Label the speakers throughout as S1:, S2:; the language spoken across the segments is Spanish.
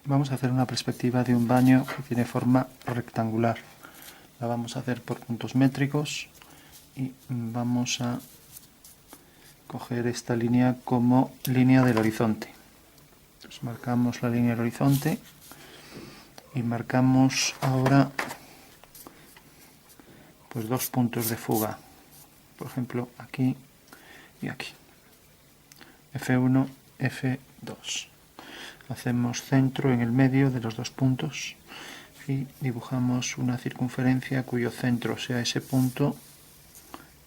S1: Vamos a hacer una perspectiva de un baño que tiene forma rectangular. La vamos a hacer por puntos métricos y vamos a coger esta línea como línea del horizonte. Entonces marcamos la línea del horizonte y marcamos ahora pues dos puntos de fuga, por ejemplo aquí y aquí, F1, F2. Hacemos centro en el medio de los dos puntos y dibujamos una circunferencia cuyo centro sea ese punto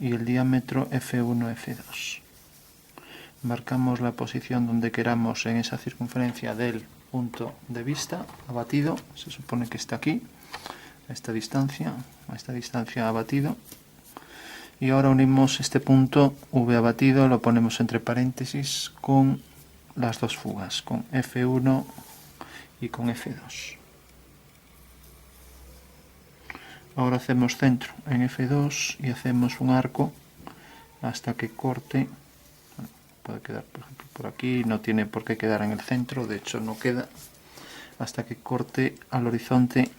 S1: y el diámetro F1, F2. Marcamos la posición donde queramos en esa circunferencia del punto de vista abatido, se supone que está aquí, a esta distancia abatido, y ahora unimos este punto V abatido, lo ponemos entre paréntesis con las dos fugas, con F1 y con F2. Ahora hacemos centro en F2 y hacemos un arco hasta que corte. Puede quedar, por ejemplo, por aquí, no tiene por qué quedar en el centro, de hecho no queda, hasta que corte al horizonte.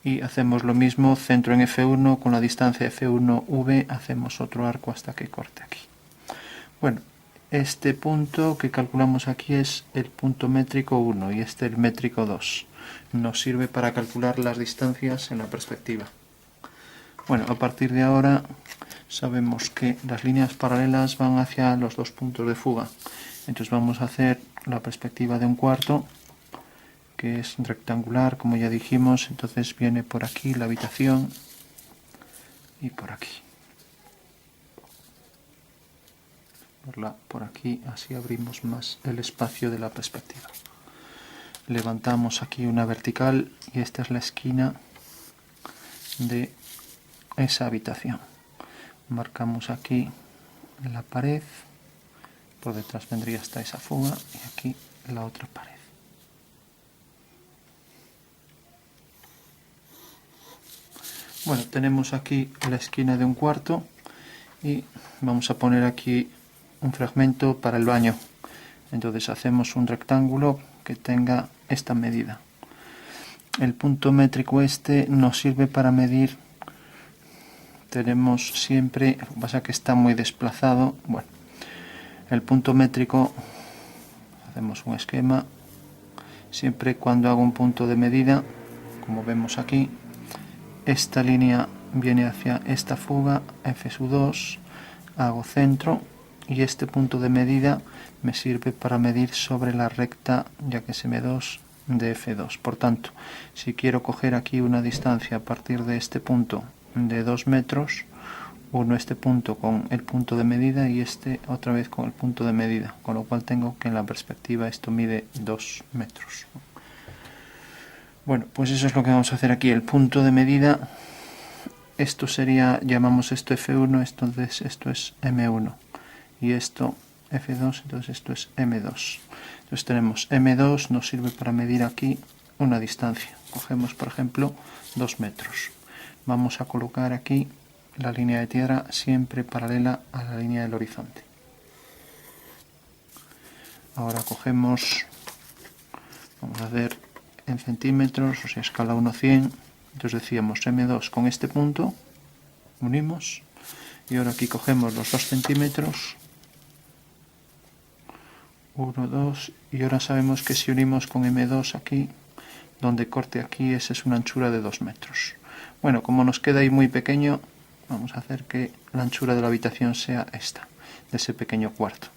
S1: Y hacemos lo mismo, centro en F1, con la distancia F1V, hacemos otro arco hasta que corte aquí. Bueno, este punto que calculamos aquí es el punto métrico 1 y este el métrico 2. Nos sirve para calcular las distancias en la perspectiva. Bueno, a partir de ahora sabemos que las líneas paralelas van hacia los dos puntos de fuga. Entonces vamos a hacer la perspectiva de un cuarto, que es rectangular, como ya dijimos. Entonces viene por aquí la habitación y por aquí. Por aquí, así abrimos más el espacio de la perspectiva. Levantamos aquí una vertical y esta es la esquina de esa habitación. Marcamos aquí la pared, por detrás vendría hasta esa fuga y aquí la otra pared. Bueno, tenemos aquí la esquina de un cuarto y vamos a poner aquí un fragmento para el baño. Entonces hacemos un rectángulo que tenga esta medida. El punto métrico este nos sirve para medir. Tenemos siempre, lo que pasa es que está muy desplazado. Bueno, el punto métrico, hacemos un esquema. Siempre cuando hago un punto de medida, como vemos aquí, esta línea viene hacia esta fuga, F2, hago centro y este punto de medida me sirve para medir sobre la recta, ya que es M2 de F2. Por tanto, si quiero coger aquí una distancia a partir de este punto de 2 metros, uno este punto con el punto de medida y este otra vez con el punto de medida, con lo cual tengo que en la perspectiva esto mide 2 metros. Bueno, pues eso es lo que vamos a hacer aquí, el punto de medida. Esto sería, llamamos esto F1, entonces esto es M1 y esto F2, entonces esto es M2. Entonces tenemos M2, nos sirve para medir aquí una distancia. Cogemos, por ejemplo, 2 metros. Vamos a colocar aquí la línea de tierra siempre paralela a la línea del horizonte. Ahora cogemos, vamos a hacer en centímetros, o sea, escala 1:100. Entonces decíamos M2 con este punto, unimos, y ahora aquí cogemos los 2 centímetros, 1, 2, y ahora sabemos que si unimos con M2 aquí, donde corte aquí, esa es una anchura de 2 metros. Bueno, como nos queda ahí muy pequeño, vamos a hacer que la anchura de la habitación sea esta, de ese pequeño cuarto.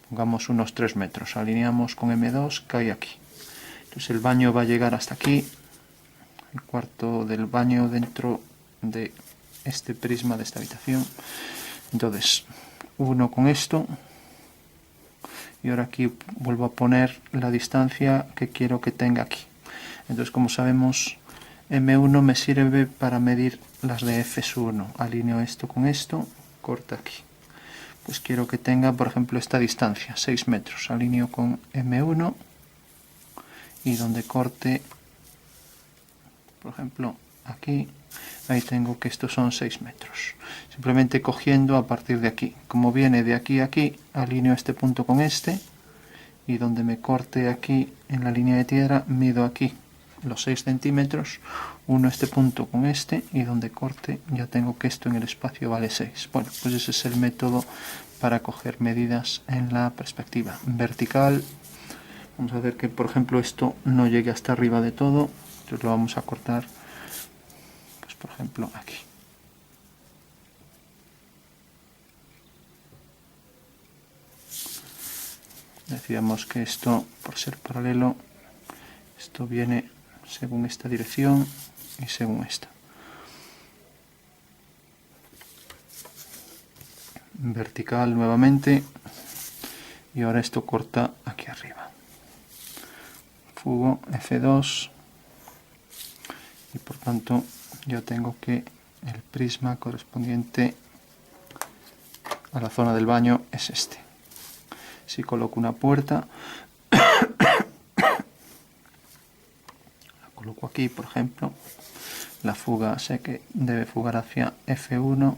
S1: Pongamos unos 3 metros, alineamos con M2, cae aquí. Entonces el baño va a llegar hasta aquí, el cuarto del baño dentro de este prisma de esta habitación. Entonces, uno con esto, y ahora aquí vuelvo a poner la distancia que quiero que tenga aquí. Entonces, como sabemos, M1 me sirve para medir las de F1. Alineo esto con esto, corta aquí. Pues quiero que tenga, por ejemplo, esta distancia, 6 metros. Alineo con M1 y donde corte, por ejemplo, aquí, ahí tengo que estos son 6 metros. Simplemente cogiendo a partir de aquí. Como viene de aquí a aquí, alineo este punto con este y donde me corte aquí en la línea de tierra mido aquí los 6 centímetros, uno este punto con este, y donde corte ya tengo que esto en el espacio vale 6. Bueno, pues ese es el método para coger medidas en la perspectiva vertical. Vamos a hacer que, por ejemplo, esto no llegue hasta arriba de todo, entonces lo vamos a cortar, pues por ejemplo aquí. Decíamos que esto, por ser paralelo, esto viene según esta dirección y según esta. Vertical nuevamente, y ahora esto corta aquí arriba. Fugo F2 y por tanto yo tengo que el prisma correspondiente a la zona del baño es este. Si coloco una puerta, la coloco aquí, por ejemplo, la fuga sé que debe fugar hacia F1,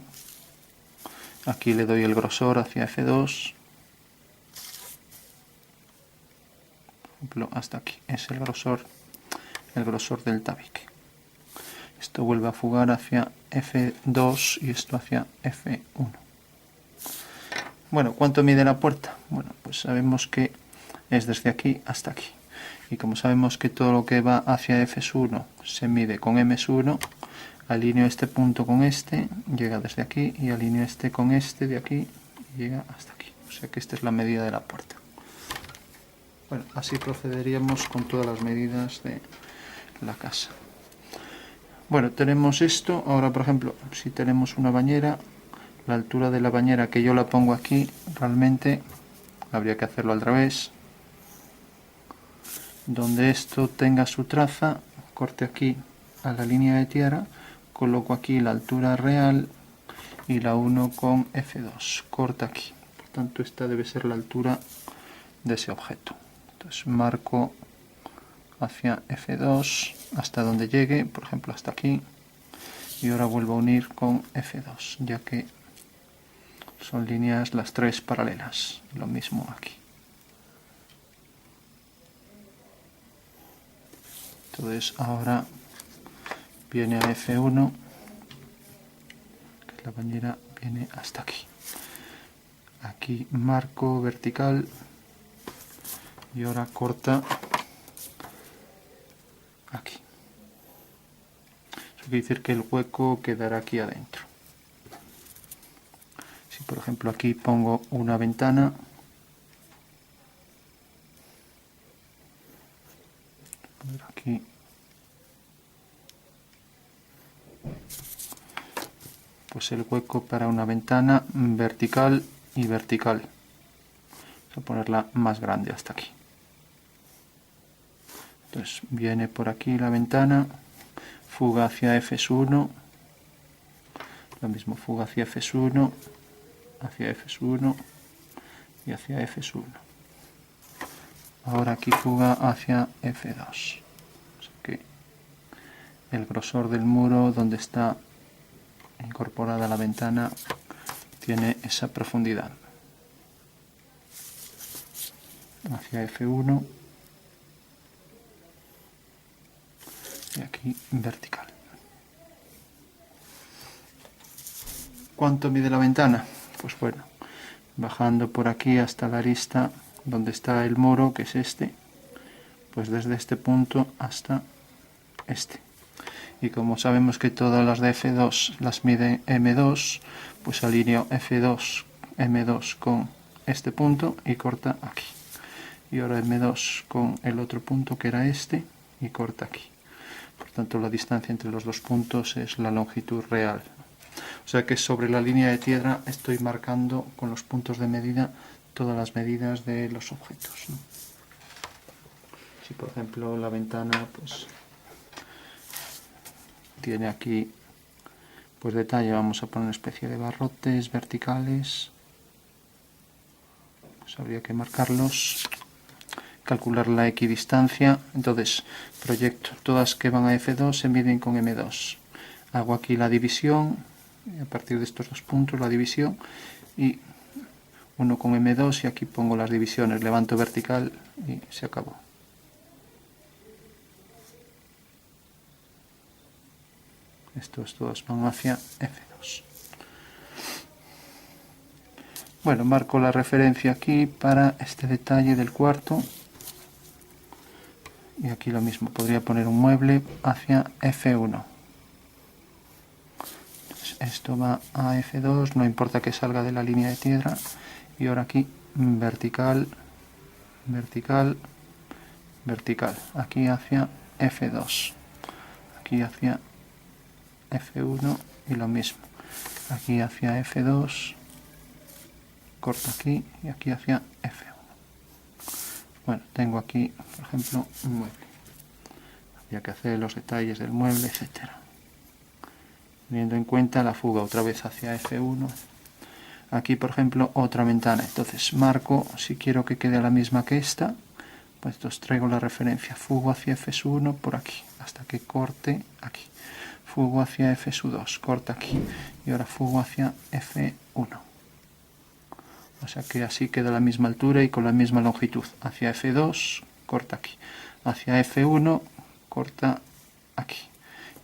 S1: aquí le doy el grosor hacia F2, por ejemplo, hasta aquí es el grosor del tabique. Esto vuelve a fugar hacia F2 y esto hacia F1. Bueno, ¿cuánto mide la puerta? Bueno, pues sabemos que es desde aquí hasta aquí. Y como sabemos que todo lo que va hacia F1 se mide con M1, alineo este punto con este, llega desde aquí, y alineo este con este de aquí, y llega hasta aquí. O sea que esta es la medida de la puerta. Bueno, así procederíamos con todas las medidas de la casa. Bueno, tenemos esto. Ahora, por ejemplo, si tenemos una bañera, la altura de la bañera que yo la pongo aquí, realmente habría que hacerlo al revés. Donde esto tenga su traza, corte aquí a la línea de tierra, coloco aquí la altura real y la uno con F2, corta aquí. Por tanto, esta debe ser la altura de ese objeto. Entonces marco hacia F2 hasta donde llegue, por ejemplo hasta aquí, y ahora vuelvo a unir con F2, ya que son líneas las tres paralelas. Lo mismo aquí. Entonces ahora viene a F1, que la bañera viene hasta aquí. Aquí marco vertical y ahora corta aquí. Eso quiere decir que el hueco quedará aquí adentro. Si por ejemplo aquí pongo una ventana, aquí pues el hueco para una ventana vertical y vertical. Voy a ponerla más grande hasta aquí. Entonces viene por aquí la ventana, fuga hacia F1, lo mismo, fuga hacia F1, hacia F1 y hacia F1. Ahora aquí fuga hacia F2. O sea que el grosor del muro donde está incorporada la ventana tiene esa profundidad. Hacia F1 y aquí vertical. ¿Cuánto mide la ventana? Pues bueno, bajando por aquí hasta la arista donde está el muro, que es este, pues desde este punto hasta este. Y como sabemos que todas las de F2 las mide M2, pues alineo F2, M2 con este punto y corta aquí. Y ahora M2 con el otro punto que era este y corta aquí. Por tanto, la distancia entre los dos puntos es la longitud real. O sea que sobre la línea de tierra estoy marcando con los puntos de medida todas las medidas de los objetos, ¿no? Si por ejemplo la ventana pues tiene aquí pues detalle, vamos a poner una especie de barrotes verticales, pues habría que marcarlos, calcular la equidistancia. Entonces proyecto todas que van a F2 se miden con M2, hago aquí la división, a partir de estos dos puntos la división, y uno con M2 y aquí pongo las divisiones, levanto vertical y se acabó. Estos dos van hacia F2. Bueno, marco la referencia aquí para este detalle del cuarto. Y aquí lo mismo, podría poner un mueble hacia F1. Entonces, esto va a F2, no importa que salga de la línea de tierra. Y ahora aquí vertical, vertical, vertical. Aquí hacia F2. Aquí hacia F1 y lo mismo. Aquí hacia F2. Corto aquí y aquí hacia F1. Bueno, tengo aquí, por ejemplo, un mueble. Habría que hacer los detalles del mueble, etcétera. Teniendo en cuenta la fuga otra vez hacia F1. Aquí, por ejemplo, otra ventana. Entonces marco, si quiero que quede la misma que esta, pues entonces traigo la referencia. Fugo hacia F1 por aquí, hasta que corte aquí. Fugo hacia F2, corta aquí. Y ahora fugo hacia F1. O sea que así queda a la misma altura y con la misma longitud. Hacia F2, corta aquí. Hacia F1, corta aquí.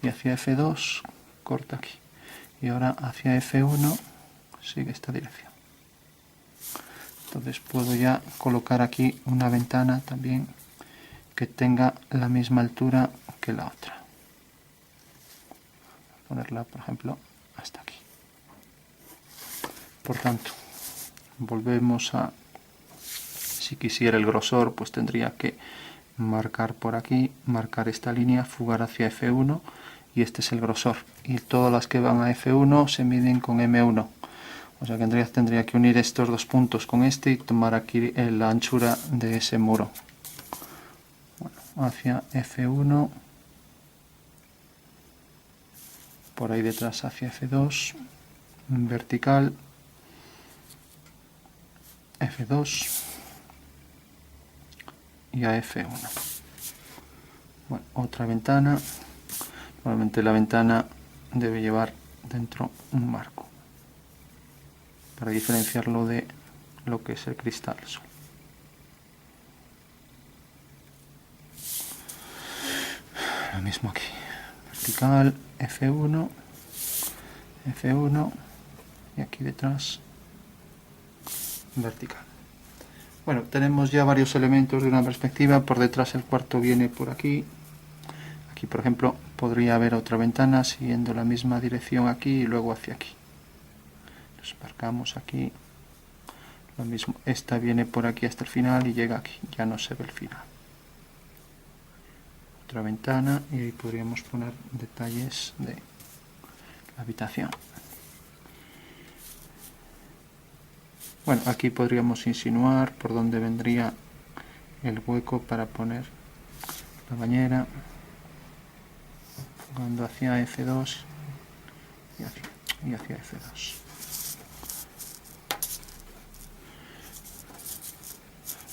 S1: Y hacia F2, corta aquí. Y ahora hacia F1, sigue esta dirección. Entonces puedo ya colocar aquí una ventana también que tenga la misma altura que la otra. Ponerla, por ejemplo, hasta aquí. Por tanto, volvemos a, si quisiera el grosor, pues tendría que marcar por aquí, marcar esta línea, fugar hacia F1 y este es el grosor. Y todas las que van a F1 se miden con M1. O sea que tendría que unir estos dos puntos con este y tomar aquí la anchura de ese muro. Bueno, hacia F1, por ahí detrás hacia F2, vertical, F2 y a F1. Bueno, otra ventana. Normalmente la ventana debe llevar dentro un marco para diferenciarlo de lo que es el cristal. Lo mismo aquí. Vertical, F1, F1 y aquí detrás vertical. Bueno, tenemos ya varios elementos de una perspectiva. Por detrás el cuarto viene por aquí. Aquí, por ejemplo, podría haber otra ventana siguiendo la misma dirección aquí y luego hacia aquí. Nos marcamos aquí. Lo mismo, esta viene por aquí hasta el final y llega aquí. Ya no se ve el final. Otra ventana y ahí podríamos poner detalles de la habitación. Bueno, aquí podríamos insinuar por dónde vendría el hueco para poner la bañera, jugando hacia F2 y hacia F2.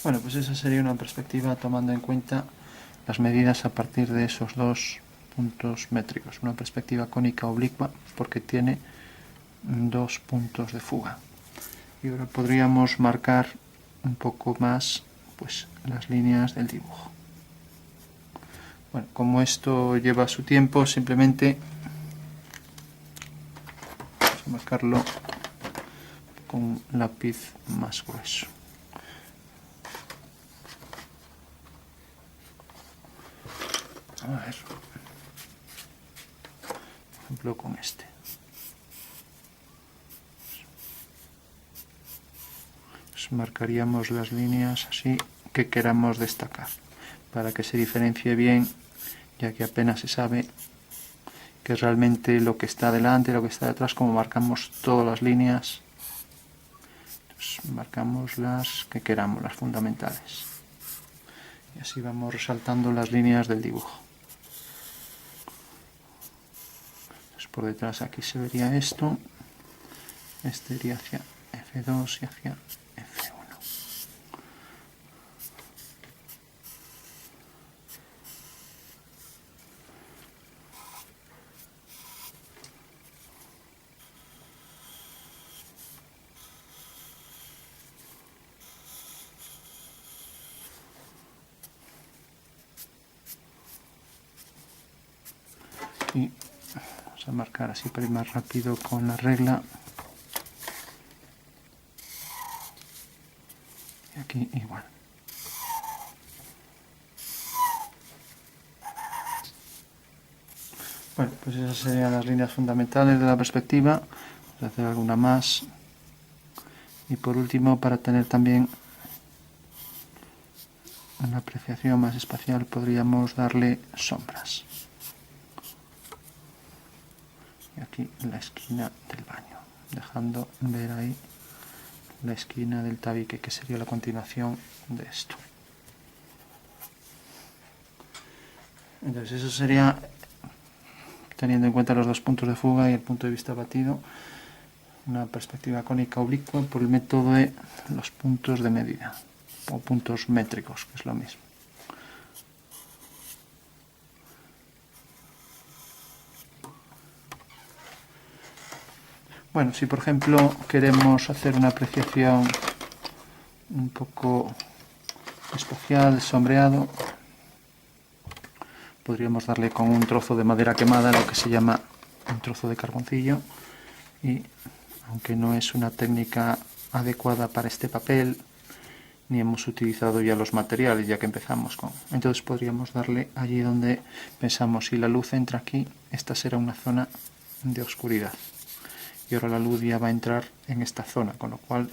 S1: Bueno, pues esa sería una perspectiva tomando en cuenta las medidas a partir de esos dos puntos métricos. Una perspectiva cónica oblicua porque tiene dos puntos de fuga. Y ahora podríamos marcar un poco más pues las líneas del dibujo. Bueno, como esto lleva su tiempo, simplemente vamos a marcarlo con un lápiz más grueso. A ver, por ejemplo con este. Marcaríamos las líneas así que queramos destacar para que se diferencie bien, ya que apenas se sabe que es realmente lo que está delante, lo que está detrás. Como marcamos todas las líneas, entonces marcamos las que queramos, las fundamentales, y así vamos resaltando las líneas del dibujo. Entonces por detrás aquí se vería esto, este iría hacia F2 y hacia F1. aquí, vamos a marcar así para ir más rápido con la regla. Y aquí igual. Bueno, pues esas serían las líneas fundamentales de la perspectiva. Vamos a hacer alguna más. Y por último, para tener también una apreciación más espacial, podríamos darle sombras. Y aquí la esquina del baño, dejando ver ahí la esquina del tabique, que sería la continuación de esto. Entonces eso sería, teniendo en cuenta los dos puntos de fuga y el punto de vista batido, una perspectiva cónica oblicua por el método de los puntos de medida, o puntos métricos, que es lo mismo. Bueno, si por ejemplo queremos hacer una apreciación un poco espacial, sombreado, podríamos darle con un trozo de madera quemada, lo que se llama un trozo de carboncillo, y aunque no es una técnica adecuada para este papel, ni hemos utilizado ya los materiales, ya que empezamos con... Entonces podríamos darle allí donde pensamos, si la luz entra aquí, esta será una zona de oscuridad. Y ahora la luz ya va a entrar en esta zona, con lo cual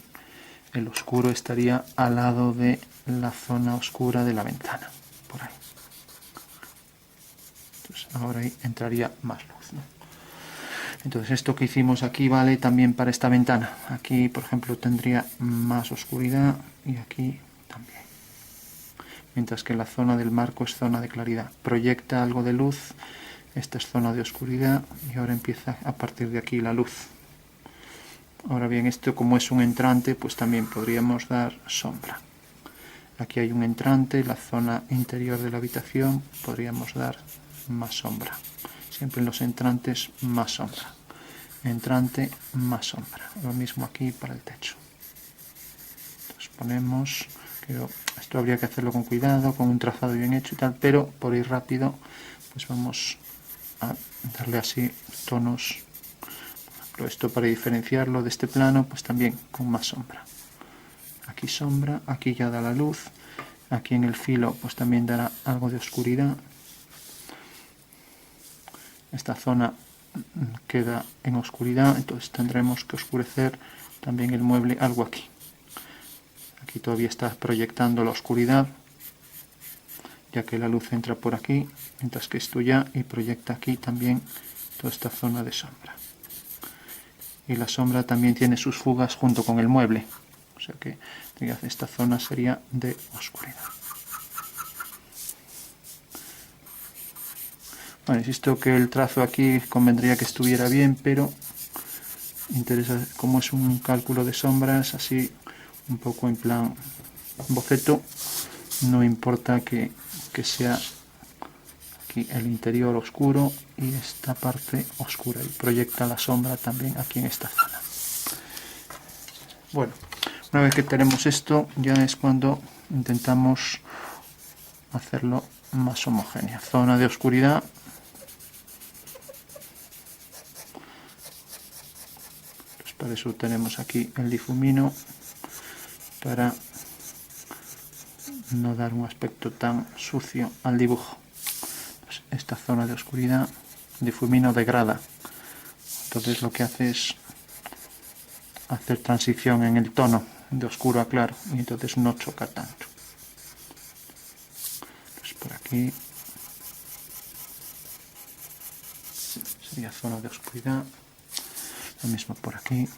S1: el oscuro estaría al lado de la zona oscura de la ventana, por ahí. Entonces ahora ahí entraría más luz, ¿no? Entonces esto que hicimos aquí vale también para esta ventana. Aquí, por ejemplo, tendría más oscuridad y aquí también. Mientras que la zona del marco es zona de claridad. Proyecta algo de luz, esta es zona de oscuridad y ahora empieza a partir de aquí la luz. Ahora bien, esto como es un entrante, pues también podríamos dar sombra. Aquí hay un entrante, la zona interior de la habitación, podríamos dar más sombra. Siempre en los entrantes más sombra. Entrante más sombra. Lo mismo aquí para el techo. Entonces ponemos, esto habría que hacerlo con cuidado, con un trazado bien hecho y tal, pero por ir rápido, pues vamos a darle así tonos. Pero esto para diferenciarlo de este plano, pues también con más sombra. Aquí sombra, aquí ya da la luz, aquí en el filo pues también dará algo de oscuridad. Esta zona queda en oscuridad, entonces tendremos que oscurecer también el mueble algo aquí. Aquí todavía está proyectando la oscuridad, ya que la luz entra por aquí, mientras que esto ya y proyecta aquí también toda esta zona de sombra. Y la sombra también tiene sus fugas junto con el mueble, o sea que esta zona sería de oscuridad. Bueno, insisto que el trazo aquí convendría que estuviera bien, pero interesa, como es un cálculo de sombras, así un poco en plan boceto, no importa que sea aquí el interior oscuro y esta parte oscura, y proyecta la sombra también aquí en esta zona. Bueno, una vez que tenemos esto, ya es cuando intentamos hacerlo más homogéneo. Zona de oscuridad. Pues para eso tenemos aquí el difumino, para no dar un aspecto tan sucio al dibujo. Pues esta zona de oscuridad, el difumino degrada. Entonces lo que hace es hacer transición en el tono de oscuro a claro y entonces no choca tanto. Pues por aquí sería zona de oscuridad, lo mismo por aquí.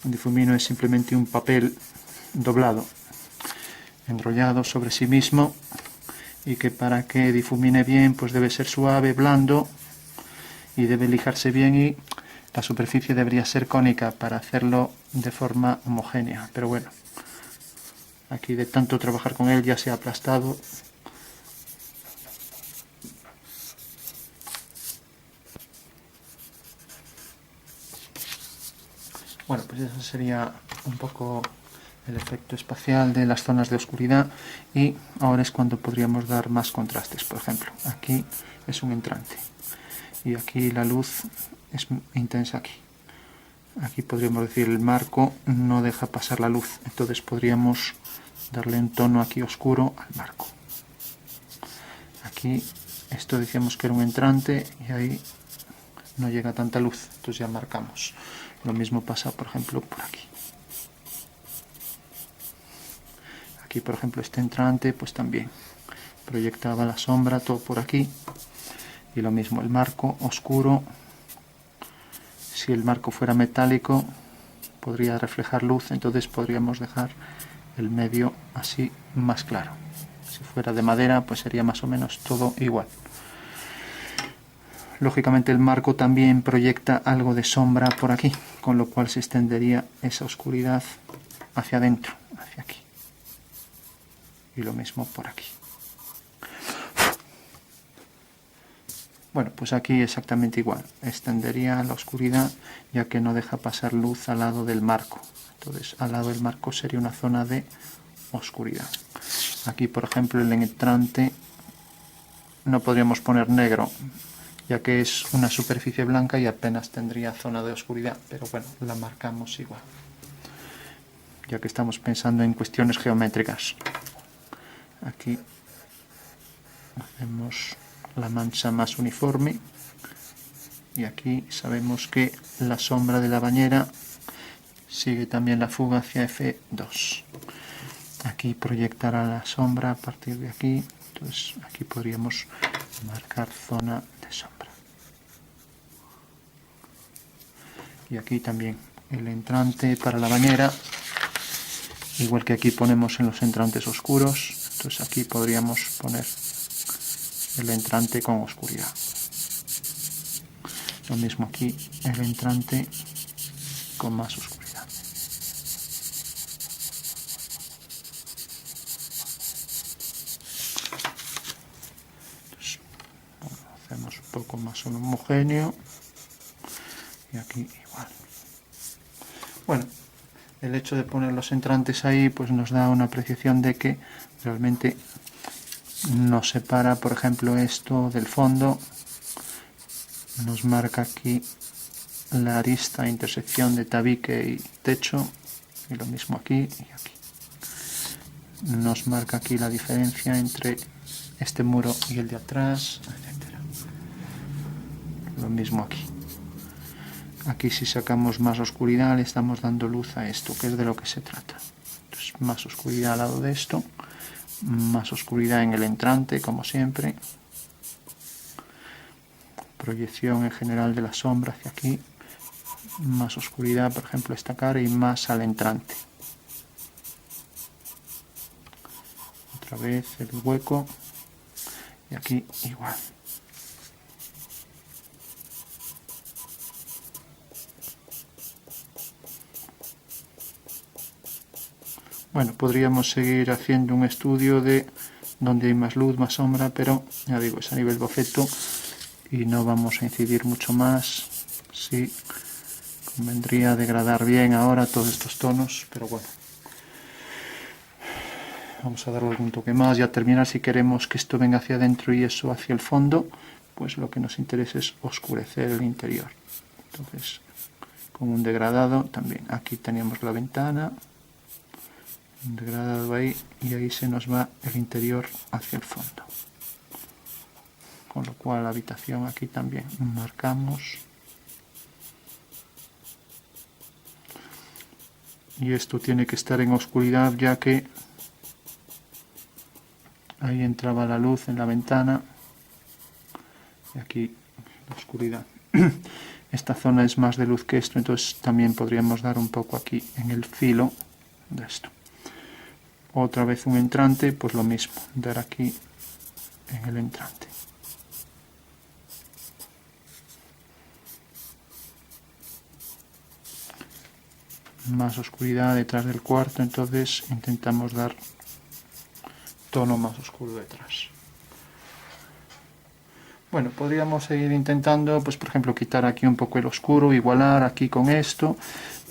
S1: Un difumino es simplemente un papel doblado, enrollado sobre sí mismo, y que para que difumine bien pues debe ser suave, blando, y debe lijarse bien, y la superficie debería ser cónica para hacerlo de forma homogénea, pero bueno, aquí de tanto trabajar con él ya se ha aplastado. Bueno, pues eso sería un poco el efecto espacial de las zonas de oscuridad, y ahora es cuando podríamos dar más contrastes. Por ejemplo, aquí es un entrante y aquí la luz es intensa aquí. Aquí podríamos decir el marco no deja pasar la luz, entonces podríamos darle un tono aquí oscuro al marco. Aquí esto decíamos que era un entrante y ahí no llega tanta luz, entonces ya marcamos. Lo mismo pasa, por ejemplo, por aquí. Aquí, por ejemplo, este entrante pues también proyectaba la sombra todo por aquí, y lo mismo el marco oscuro. Si el marco fuera metálico podría reflejar luz, entonces podríamos dejar el medio así más claro. Si fuera de madera pues sería más o menos todo igual. Lógicamente el marco también proyecta algo de sombra por aquí, con lo cual se extendería esa oscuridad hacia adentro, hacia aquí. Y lo mismo por aquí. Bueno, pues aquí exactamente igual. Extendería la oscuridad ya que no deja pasar luz al lado del marco. Entonces al lado del marco sería una zona de oscuridad. Aquí, por ejemplo, el entrante no podríamos poner negro, ya que es una superficie blanca y apenas tendría zona de oscuridad, pero bueno, la marcamos igual, ya que estamos pensando en cuestiones geométricas. Aquí hacemos la mancha más uniforme y aquí sabemos que la sombra de la bañera sigue también la fuga hacia F2. Aquí proyectará la sombra a partir de aquí, entonces aquí podríamos marcar zona de sombra. Y aquí también el entrante para la bañera, igual que aquí ponemos en los entrantes oscuros, entonces aquí podríamos poner el entrante con oscuridad. Lo mismo aquí, el entrante con más oscuridad. Entonces, bueno, hacemos un poco más homogéneo y aquí igual. Bueno, el hecho de poner los entrantes ahí pues nos da una apreciación de que realmente nos separa, por ejemplo, esto del fondo, nos marca aquí la arista, intersección de tabique y techo, y lo mismo aquí y aquí. Nos marca aquí la diferencia entre este muro y el de atrás, etc. Lo mismo aquí. Aquí si sacamos más oscuridad le estamos dando luz a esto, que es de lo que se trata. Entonces, más oscuridad al lado de esto, más oscuridad en el entrante, como siempre. Proyección en general de la sombra hacia aquí, más oscuridad, por ejemplo, esta cara, y más al entrante. Otra vez el hueco, y aquí igual. Bueno, podríamos seguir haciendo un estudio de donde hay más luz, más sombra, pero ya digo, es a nivel boceto y no vamos a incidir mucho más. Sí, convendría degradar bien ahora todos estos tonos, pero bueno. Vamos a darle algún toque más y a terminar, si queremos que esto venga hacia adentro y eso hacia el fondo, pues lo que nos interesa es oscurecer el interior. Entonces, con un degradado también. Aquí teníamos la ventana, un degradado ahí, y ahí se nos va el interior hacia el fondo. Con lo cual la habitación aquí también marcamos. Y esto tiene que estar en oscuridad, ya que ahí entraba la luz en la ventana y aquí la oscuridad. Esta zona es más de luz que esto, entonces también podríamos dar un poco aquí en el filo de esto. Otra vez un entrante, pues lo mismo, dar aquí en el entrante. Más oscuridad detrás del cuarto, entonces intentamos dar tono más oscuro detrás. Bueno, podríamos seguir intentando, pues por ejemplo, quitar aquí un poco el oscuro, igualar aquí con esto,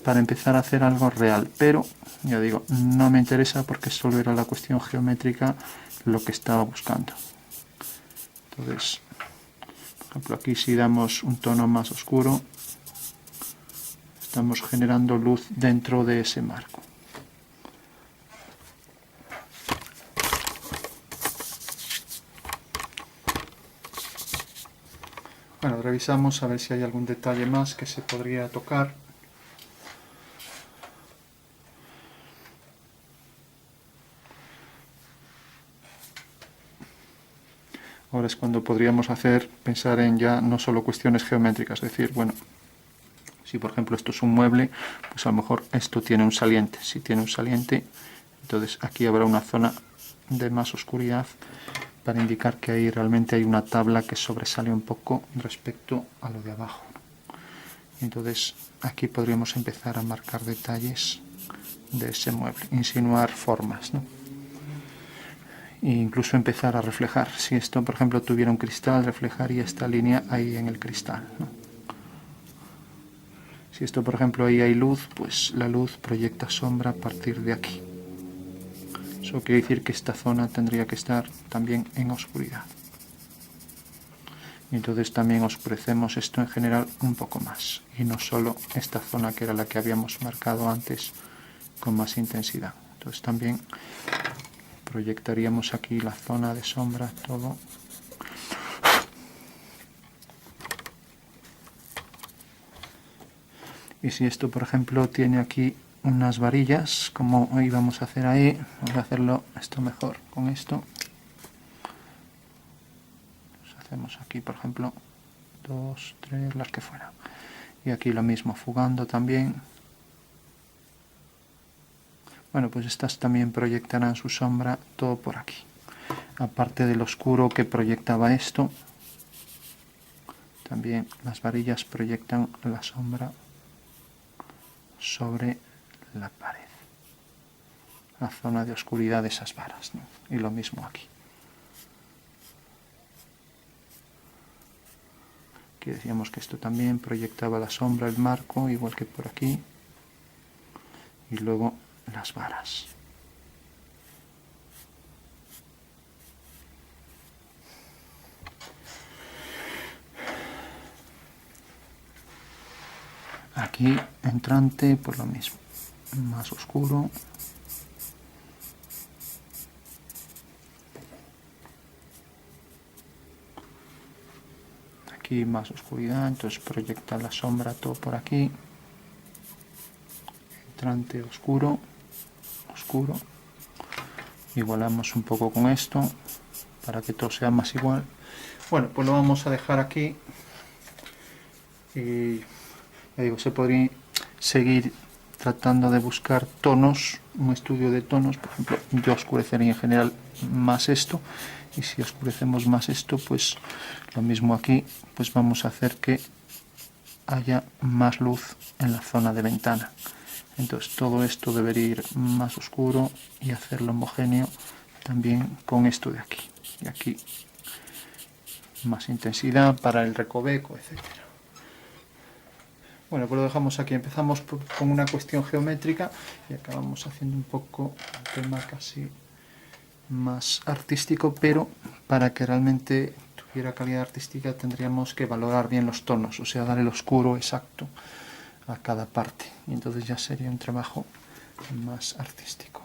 S1: para empezar a hacer algo real, pero ya digo, no me interesa porque solo era la cuestión geométrica lo que estaba buscando. Entonces, por ejemplo, aquí si damos un tono más oscuro, estamos generando luz dentro de ese marco. Bueno, revisamos a ver si hay algún detalle más que se podría tocar. Ahora es cuando podríamos pensar en ya no solo cuestiones geométricas, es decir, bueno, si por ejemplo esto es un mueble, pues a lo mejor esto tiene un saliente. Si tiene un saliente, entonces aquí habrá una zona de más oscuridad para indicar que ahí realmente hay una tabla que sobresale un poco respecto a lo de abajo. Entonces aquí podríamos empezar a marcar detalles de ese mueble, insinuar formas, ¿no? E incluso empezar a reflejar. Si esto, por ejemplo, tuviera un cristal, reflejaría esta línea ahí en el cristal, ¿no? Si esto, por ejemplo, ahí hay luz, pues la luz proyecta sombra a partir de aquí. Eso quiere decir que esta zona tendría que estar también en oscuridad. Y entonces también oscurecemos esto en general un poco más. Y no solo esta zona que era la que habíamos marcado antes con más intensidad. Entonces también proyectaríamos aquí la zona de sombra, todo. Y si esto, por ejemplo, tiene aquí unas varillas, como hoy vamos a hacer ahí, vamos a hacerlo esto mejor con esto. Pues hacemos aquí, por ejemplo, 2, 3, las que fueran. Y aquí lo mismo, fugando también. Bueno, pues estas también proyectarán su sombra todo por aquí. Aparte del oscuro que proyectaba esto, también las varillas proyectan la sombra sobre la pared, la zona de oscuridad de esas varas, ¿no? Y lo mismo aquí. Aquí decíamos que esto también proyectaba la sombra, el marco, igual que por aquí. Y luego las varas. Aquí entrante, pues lo mismo, más oscuro. Aquí más oscuridad, entonces proyecta la sombra todo por aquí. Entrante oscuro, oscuro. Igualamos un poco con esto para que todo sea más igual. Bueno, pues lo vamos a dejar aquí. Y ya digo, se podría seguir tratando de buscar tonos, un estudio de tonos. Por ejemplo, yo oscurecería en general más esto, y si oscurecemos más esto, pues lo mismo aquí, pues vamos a hacer que haya más luz en la zona de ventana. Entonces todo esto debería ir más oscuro y hacerlo homogéneo también con esto de aquí. Y aquí más intensidad para el recoveco, etc. Bueno, pues lo dejamos aquí. Empezamos con una cuestión geométrica y acabamos haciendo un poco el tema casi más artístico, pero para que realmente tuviera calidad artística tendríamos que valorar bien los tonos, o sea, dar el oscuro exacto a cada parte. Y entonces ya sería un trabajo más artístico.